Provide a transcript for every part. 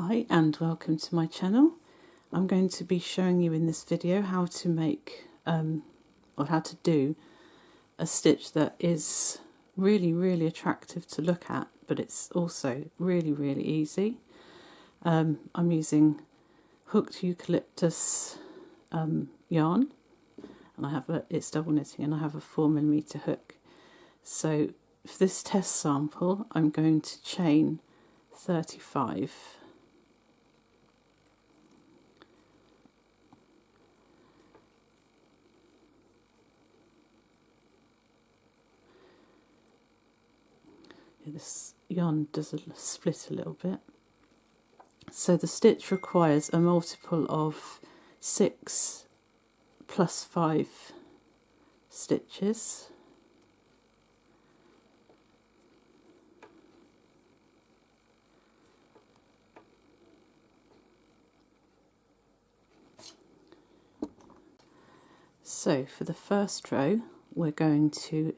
Hi and welcome to my channel. I'm going to be showing you in this video how to make or how to do a stitch that is really attractive to look at, but it's also really easy. I'm using hooked eucalyptus yarn, and it's double knitting, and I have a 4mm hook. So for this test sample I'm going to chain 35. This yarn does split a little bit. So the stitch requires a multiple of 6 plus 5 stitches. So for the first row we're going to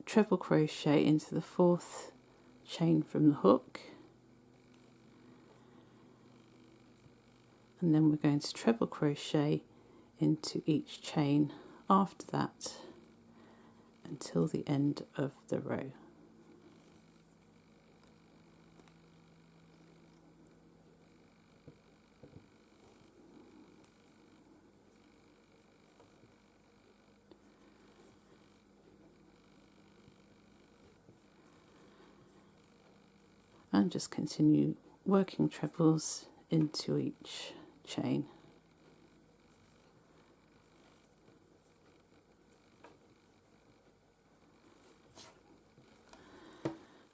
treble crochet into the 4th chain from the hook, and then we're going to treble crochet into each chain after that until the end of the row. And just continue working trebles into each chain.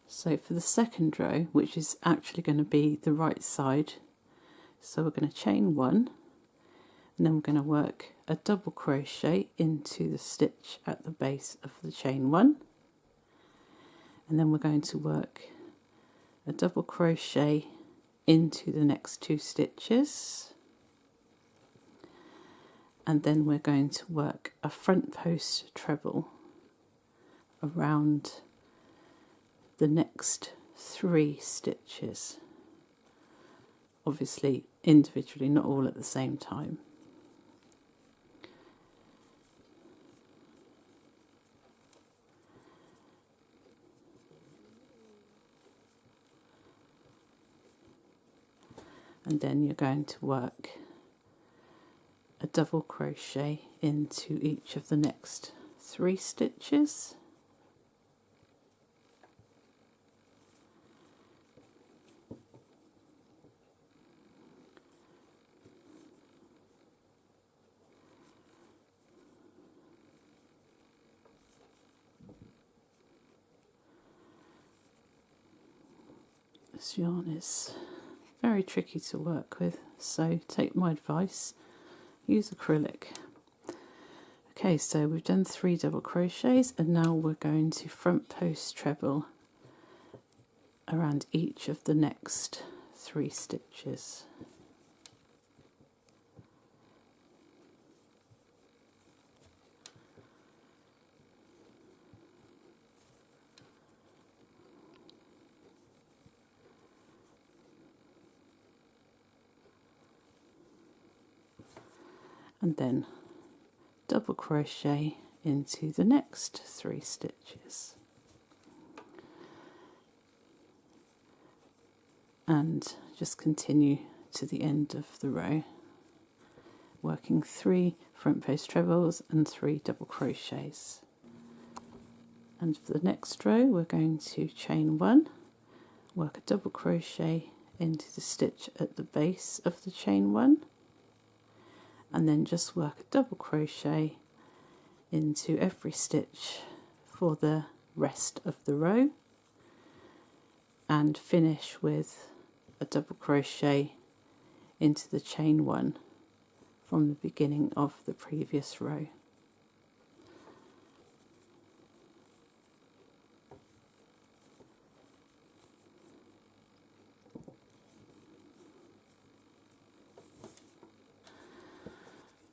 So for the second row, which is actually going to be the right side, so we're going to chain 1, and then we're going to work a double crochet into the stitch at the base of the chain 1, and then we're going to work a double crochet into the next 2 stitches, and then we're going to work a front post treble around the next 3 stitches, obviously individually, not all at the same time. And then you're going to work a double crochet into each of the next 3 stitches. This yarn is very tricky to work with, so take my advice, use acrylic. Okay, so we've done 3 double crochets, and now we're going to front post treble around each of the next 3 stitches. And then double crochet into the next 3 stitches, and just continue to the end of the row, working 3 front post trebles and 3 double crochets. And for the next row we're going to chain 1, work a double crochet into the stitch at the base of the chain 1, and then just work a double crochet into every stitch for the rest of the row, and finish with a double crochet into the chain 1 from the beginning of the previous row.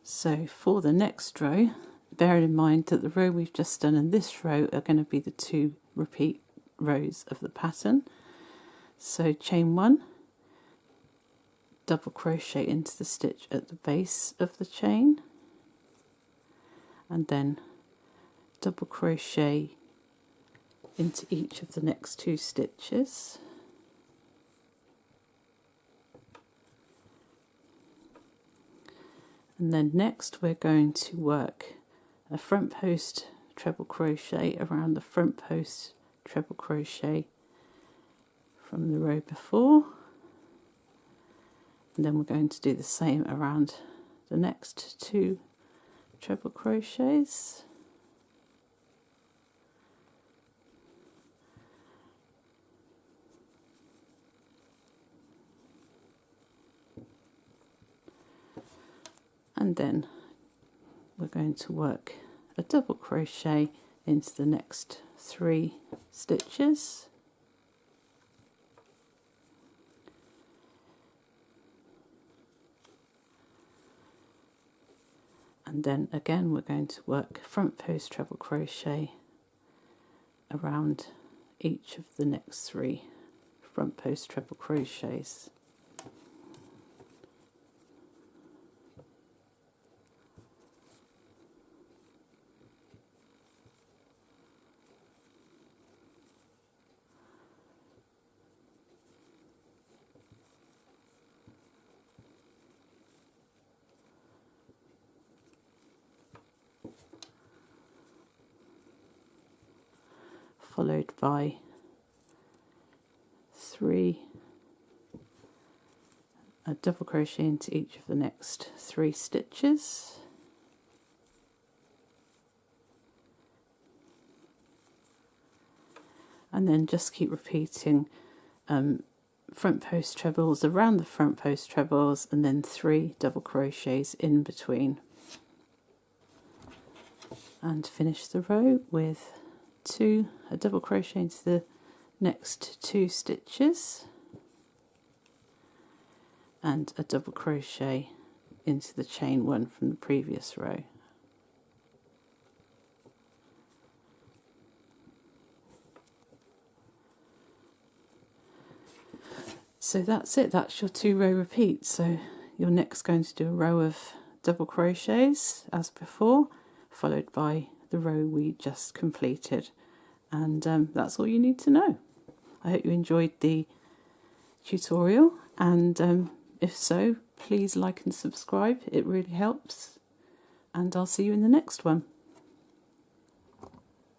So for the next row, bearing in mind that the row we've just done and this row are going to be the 2 repeat rows of the pattern. So chain 1, double crochet into the stitch at the base of the chain, and then double crochet into each of the next 2 stitches. And then next we're going to work a front post treble crochet around the front post treble crochet from the row before, and then we're going to do the same around the next 2 treble crochets. And then we're going to work a double crochet into the next 3 stitches. And then again we're going to work front post treble crochet around each of the next 3 front post treble crochets. Followed by 3 a double crochet into each of the next 3 stitches, and then just keep repeating front post trebles around the front post trebles, and then 3 double crochets in between, and finish the row with a double crochet into the next 2 stitches and a double crochet into the chain 1 from the previous row. So that's it, that's your 2 row repeat. So you're next going to do a row of double crochets as before, followed by the row we just completed, and that's all you need to know. I hope you enjoyed the tutorial, and if so, please like and subscribe, it really helps, and I'll see you in the next one.